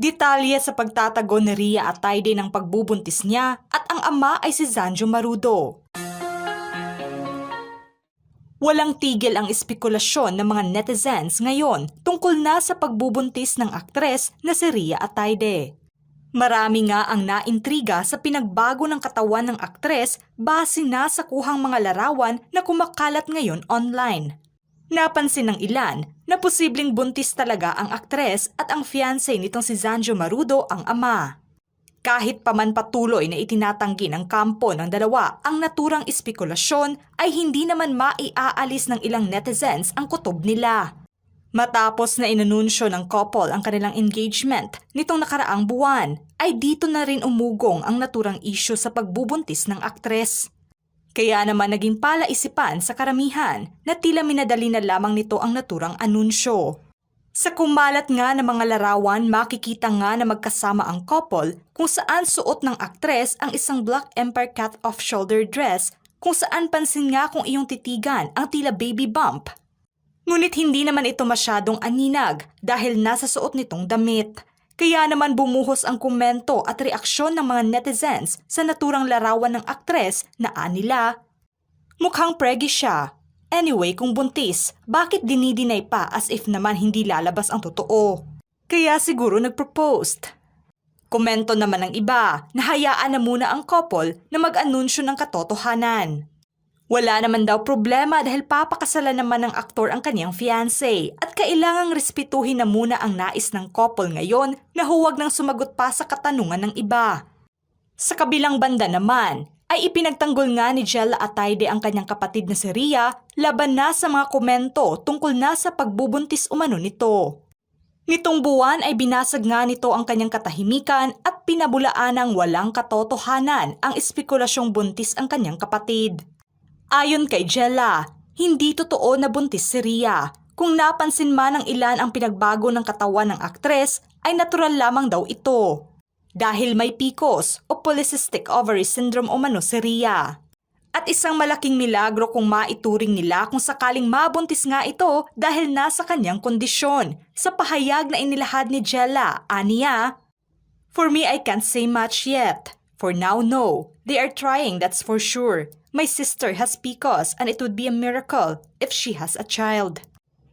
Detalye sa pagtatago ni Rhea Atayde ng pagbubuntis niya at ang ama ay si Zanjo Marudo. Walang tigil ang espekulasyon ng mga netizens ngayon tungkol na sa pagbubuntis ng aktres na si Rhea Atayde. Marami nga ang naintriga sa pinagbago ng katawan ng aktres base na sa kuhang mga larawan na kumakalat ngayon online. Napansin ng ilan na posibleng buntis talaga ang aktres at ang fiancé nitong si Zanjo Marudo ang ama. Kahit pa man patuloy na itinatanggi ng kampo ng dalawa ang naturang espekulasyon ay hindi naman maiaalis ng ilang netizens ang kutob nila. Matapos na inanunsyo ng couple ang kanilang engagement nitong nakaraang buwan, ay dito na rin umugong ang naturang issue sa pagbubuntis ng aktres. Kaya naman naging palaisipan sa karamihan na tila minadali na lamang nito ang naturang anunsyo. Sa kumalat nga ng mga larawan, makikita nga na magkasama ang couple kung saan suot ng aktres ang isang black empire cut off-shoulder dress kung saan pansin nga kung iyong titigan ang tila baby bump. Ngunit hindi naman ito masyadong aninag dahil nasa suot nitong damit. Kaya naman bumuhos ang komento at reaksyon ng mga netizens sa naturang larawan ng aktres na anila. Mukhang preggy siya. Anyway, kung buntis, bakit dinidinay pa as if naman hindi lalabas ang totoo? Kaya siguro nagproposed. Komento naman ng iba na hayaan na muna ang couple na mag-anunsyo ng katotohanan. Wala naman daw problema dahil papakasalan naman ng aktor ang kanyang fiancé at kailangang respetuhin na muna ang nais ng couple ngayon na huwag nang sumagot pa sa katanungan ng iba. Sa kabilang banda naman, ay ipinagtanggol nga ni Jella Atayde ang kanyang kapatid na si Rhea laban na sa mga komento tungkol na sa pagbubuntis umano nito. Nitong buwan ay binasag nga nito ang kanyang katahimikan at pinabulaan ng walang katotohanan ang espekulasyong buntis ang kanyang kapatid. Ayon kay Jella, hindi totoo na buntis si Rhea. Kung napansin man ng ilan ang pinagbago ng katawan ng aktres, ay natural lamang daw ito. Dahil may PCOS o polycystic ovary syndrome umano si Rhea. At isang malaking milagro kung maituring nila kung sakaling mabuntis nga ito dahil nasa kanyang kondisyon. Sa pahayag na inilahad ni Jella, aniya, "For me, I can't say much yet. For now, no. They are trying, that's for sure. My sister has PCOS and it would be a miracle if she has a child."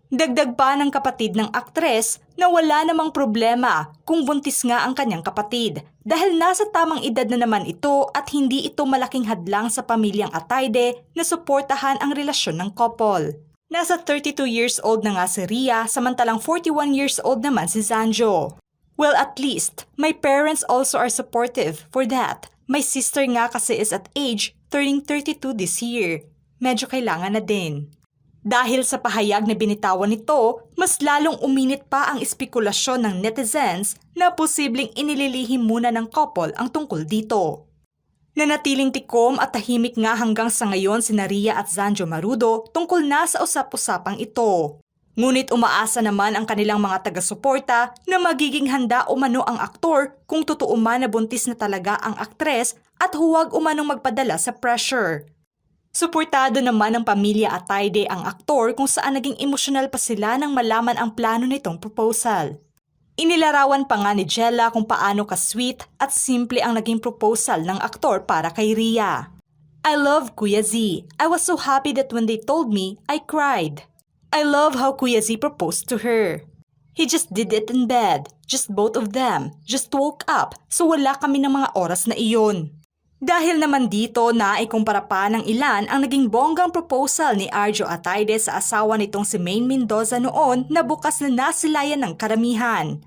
Dagdag pa ng kapatid ng aktres na wala namang problema kung buntis nga ang kanyang kapatid dahil nasa tamang edad na naman ito at hindi ito malaking hadlang sa pamilyang Atayde na suportahan ang relasyon ng couple. Nasa 32 years old na nga si Rhea samantalang 41 years old naman si Zanjo. Well, at least, my parents also are supportive for that. My sister nga kasi is at age turning 32 this year. Medyo kailangan na din. Dahil sa pahayag na binitawan nito, mas lalong uminit pa ang espekulasyon ng netizens na posibleng inililihim muna ng couple ang tungkol dito. Nanatiling tikom at tahimik nga hanggang sa ngayon si Rhea at Zanjo Marudo tungkol na sa usap-usapang ito. Ngunit umaasa naman ang kanilang mga taga-suporta na magiging handa umano ang aktor kung totoo man na buntis na talaga ang aktres at huwag umanong magpadala sa pressure. Suportado naman ng pamilya Atayde ang aktor kung saan naging emosyonal pa sila nang malaman ang plano nitong proposal. Inilarawan pa nga ni Jella kung paano ka-sweet at simple ang naging proposal ng aktor para kay Rhea. "I love Kuya Z. I was so happy that when they told me, I cried. I love how Kuya Z proposed to her. He just did it in bed, just both of them, just woke up, so wala kami ng mga oras na iyon." Dahil naman dito na ikumpara pa ng ilan ang naging bonggang proposal ni Arjo Atayde sa asawa nitong si Maine Mendoza noon na bukas na nasilayan ng karamihan.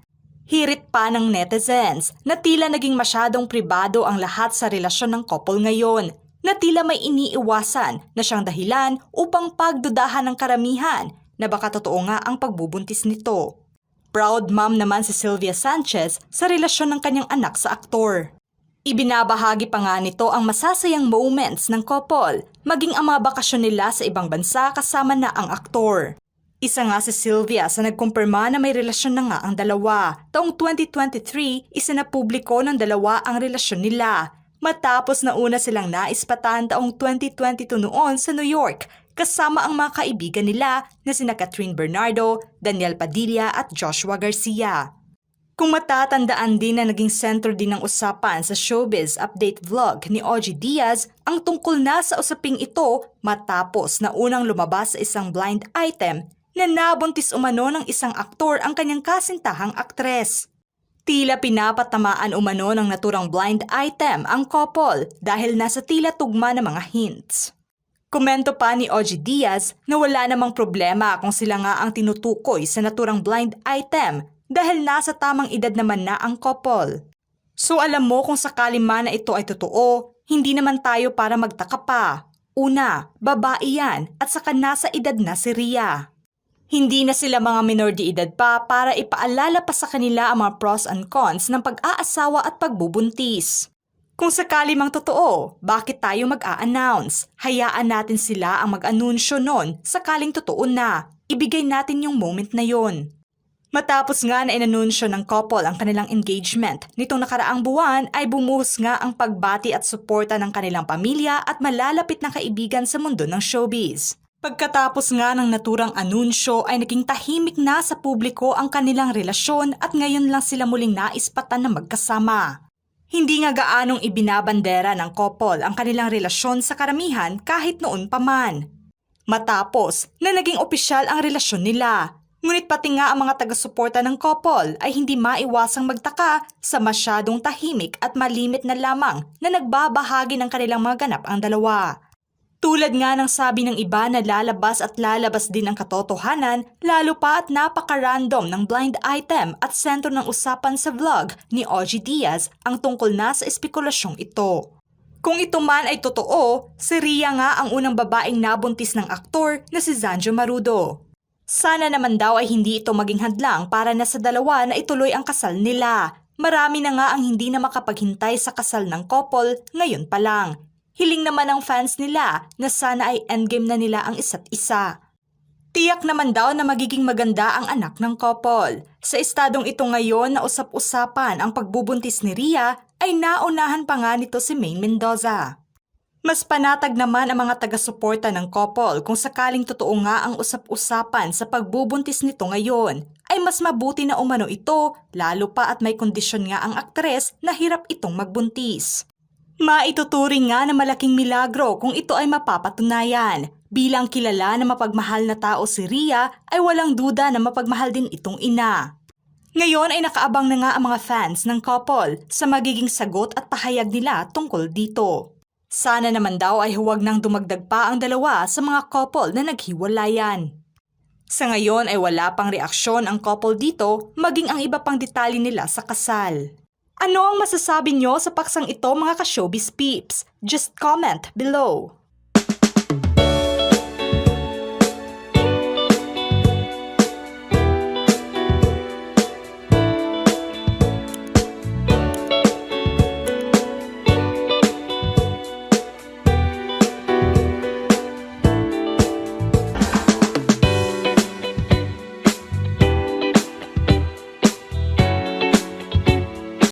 Hirit pa ng netizens na tila naging masyadong pribado ang lahat sa relasyon ng couple ngayon, na tila may iniiwasan na siyang dahilan upang pagdudahan ng karamihan na baka totoo nga ang pagbubuntis nito. Proud mom naman si Sylvia Sanchez sa relasyon ng kanyang anak sa aktor. Ibinabahagi pa nga nito ang masasayang moments ng couple, maging ang mga bakasyon nila sa ibang bansa kasama na ang aktor. Isa nga si Sylvia sa nagkumpirma na may relasyon na nga ang dalawa. Taong 2023, isinapubliko ng dalawa ang relasyon nila. Matapos na una silang naispatan taong 2022 noon sa New York, kasama ang mga kaibigan nila na sina Catherine Bernardo, Daniel Padilla at Joshua Garcia. Kung matatandaan din na naging sentro din ng usapan sa showbiz update vlog ni OG Diaz ang tungkol na sa usaping ito matapos na unang lumabas sa isang blind item na nabuntis umano ng isang aktor ang kanyang kasintahang aktres. Tila pinapatamaan umano ng naturang blind item ang couple dahil nasa tila tugma ng mga hints. Komento pa ni OG Diaz na wala namang problema kung sila nga ang tinutukoy sa naturang blind item dahil nasa tamang edad naman na ang couple. So alam mo kung sakali man na ito ay totoo, hindi naman tayo para magtaka pa. Una, babae yan at saka nasa edad na si Rhea. Hindi na sila mga minor de edad pa para ipaalala pa sa kanila ang mga pros and cons ng pag-aasawa at pagbubuntis. Kung sakali mang totoo, bakit tayo mag-a-announce? Hayaan natin sila ang mag-anunsyo nun sakaling totoo na. Ibigay natin yung moment na yon. Matapos nga na inanunsyo ng couple ang kanilang engagement, nitong nakaraang buwan ay bumuhos nga ang pagbati at suporta ng kanilang pamilya at malalapit na kaibigan sa mundo ng showbiz. Pagkatapos nga ng naturang anunsyo ay naging tahimik na sa publiko ang kanilang relasyon at ngayon lang sila muling naispatan na magkasama. Hindi nga gaanong ibinabandera ng couple ang kanilang relasyon sa karamihan kahit noon pa man. Matapos na naging opisyal ang relasyon nila. Ngunit pati nga ang mga taga-suporta ng couple ay hindi maiwasang magtaka sa masyadong tahimik at malimit na lamang na nagbabahagi ng kanilang mga ganap ang dalawa. Tulad nga ng sabi ng iba na lalabas at lalabas din ang katotohanan, lalo pa at napaka-random ng blind item at sentro ng usapan sa vlog ni OG Diaz ang tungkol na sa espekulasyong ito. Kung ito man ay totoo, si Rhea nga ang unang babaeng nabuntis ng aktor na si Zanjo Marudo. Sana naman daw ay hindi ito maging hadlang para na sa dalawa na ituloy ang kasal nila. Marami na nga ang hindi na makapaghintay sa kasal ng couple ngayon pa lang. Hiling naman ng fans nila na sana ay endgame na nila ang isa't isa. Tiyak naman daw na magiging maganda ang anak ng couple. Sa estadong ito ngayon na usap-usapan ang pagbubuntis ni Rhea ay naunahan pa nga nito si Maine Mendoza. Mas panatag naman ang mga taga-suporta ng couple kung sakaling totoo nga ang usap-usapan sa pagbubuntis nito ngayon, ay mas mabuti na umano ito lalo pa at may kondisyon nga ang aktres na hirap itong magbuntis. Maituturing nga na malaking milagro kung ito ay mapapatunayan. Bilang kilala na mapagmahal na tao si Rhea ay walang duda na mapagmahal din itong ina. Ngayon ay nakaabang na nga ang mga fans ng couple sa magiging sagot at pahayag nila tungkol dito. Sana naman daw ay huwag nang dumagdag pa ang dalawa sa mga couple na naghiwalayan. Sa ngayon ay wala pang reaksyon ang couple dito maging ang iba pang detalye nila sa kasal. Ano ang masasabi nyo sa paksang ito mga ka-showbiz peeps? Just comment below.